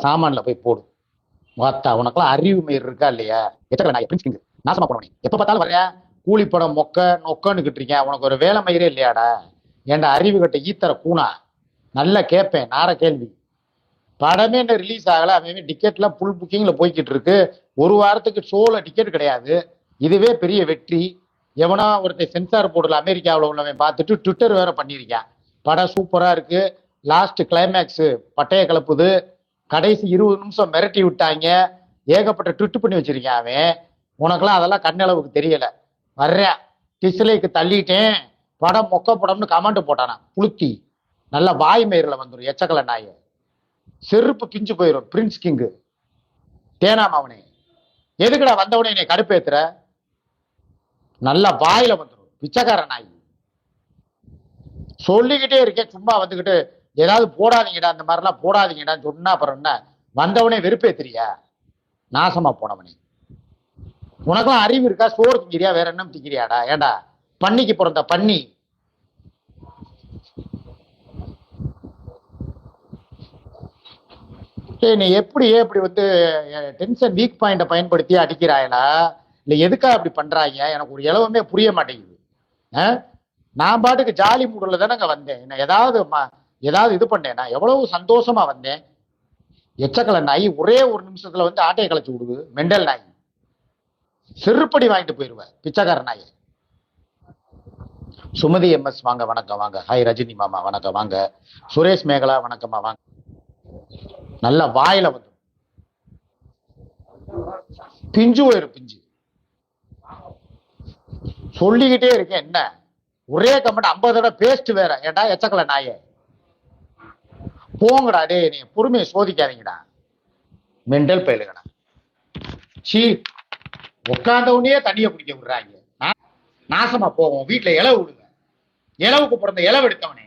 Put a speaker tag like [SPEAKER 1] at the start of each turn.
[SPEAKER 1] சாமான்ல போய் போடு. வாத்தா உனக்கெல்லாம் அறிவு மயிர் இருக்கா இல்லையா? எத்தனை நான் பிரின்ஸ் கிங் நாசமா போனவனே. எப்ப பார்த்தாலும் வர்ற கூலிப்படம் மொக்க நொக்கன்னு கிட்டுறீங்க. உனக்கு ஒரு வேலை மயிரே இல்லையாடா? ஏன்டா அறிவு கட்ட ஈத்தர கூணா. நல்லா கேட்பேன் நார கேள்வி. படமே என்ன ரிலீஸ் ஆகல, அவன் டிக்கெட்லாம் ஃபுல் புக்கிங்ல போய்கிட்டு இருக்கு. ஒரு வாரத்துக்கு ஷோல டிக்கெட் கிடையாது. இதுவே பெரிய வெற்றி. எவனா ஒருத்தர் சென்சார் போர்டுல அமெரிக்காவில் உள்ளவன் பார்த்துட்டு ட்விட்டர் வேற பண்ணியிருக்கான். படம் சூப்பரா இருக்கு, லாஸ்ட் கிளைமேக்ஸ் பட்டைய கலப்புது, கடைசி 20 நிமிஷம் மிரட்டி விட்டாங்க, ஏகப்பட்ட ட்விட் பண்ணி வச்சிருக்கான் அவன். உனக்கெல்லாம் அதெல்லாம் கண்ணளவுக்கு தெரியல. வர்றேன் டிஸ்லைக்கு தள்ளிட்டேன், படம் மொக்க படம்னு கமெண்ட் போட்டானா புளுத்தி. நல்லா வாய் மயிரில் வந்துடும் எச்சக்கலை நாய. செருப்பு பிஞ்சு போயிடும் பிரின்ஸ் கிங்கு. தேனாம் அவனே, எதுக்குடா வந்தவனே என்னை கடுப்பேத்துற? நல்லா வாயில வந்துடும் பிச்சைக்கார நாய். சொல்லிக்கிட்டே இருக்கேன் சும்மா வந்துக்கிட்டு ஏதாவது போடாதீங்கடா, அந்த மாதிரிலாம் போடாதீங்கடான்னு சொன்னா அப்புறம் என்ன? வந்தவனே வெறுப்பேத்திரியா? நாசமா போனவனே. உனக்கெல்லாம் அறிவு இருக்கா? சோறு திங்கிறியா, வேற என்ன திங்கிறியாடா? ஏண்டா பண்ணிக்கு பிறந்த பண்ணி. நீ எப்படி வந்து டென்ஷன் வீக் பாயிண்ட பயன்படுத்தி அடிக்கிறாயலா இல்ல எதுக்கா அப்படி பண்றாங்க? எனக்கு ஒரு இலவமே புரிய மாட்டேங்குது. நான் பாட்டுக்கு ஜாலி மூடல தானங்க வந்தேன். என்ன ஏதாவது இது பண்ணேன்? நான் எவ்வளவு சந்தோஷமா வந்தேன். எச்சக்கலை நாய் ஒரே ஒரு நிமிஷத்துல வந்து ஆட்டையை கலைச்சு விடுது. மெண்டல் நாய். செருப்படி வாங்கிட்டு போயிருவேன் பிச்சைக்கார நாய். சுமதி MS வாங்க, வணக்கம் வாங்க. ஹாய் ரஜினி மாமா வணக்கம் வாங்க. சுரேஷ் மேகலா வணக்கம்மா வாங்க. நல்ல வாயில வந்து பிஞ்சு போயிரு பிஞ்சு. சொல்லிக்கிட்டே இருக்கேன் என்ன? ஒரே கமெண்ட் 50 தடவை பேஸ்ட் வேற. ஏடா எச்சக்கலை நாயே, போங்கடா டே. நீ பொறுமையை சோதிக்காதீங்கடா மெண்டல் பயிலுங்கடா. சீ, உட்கார்ந்தவனே தண்ணியை குடிக்க விடுறாங்க. நாசமா போவோம். வீட்டுல இலவு விடுங்க. இலவுக்கு பிறந்த இலவு எடுத்தவனே.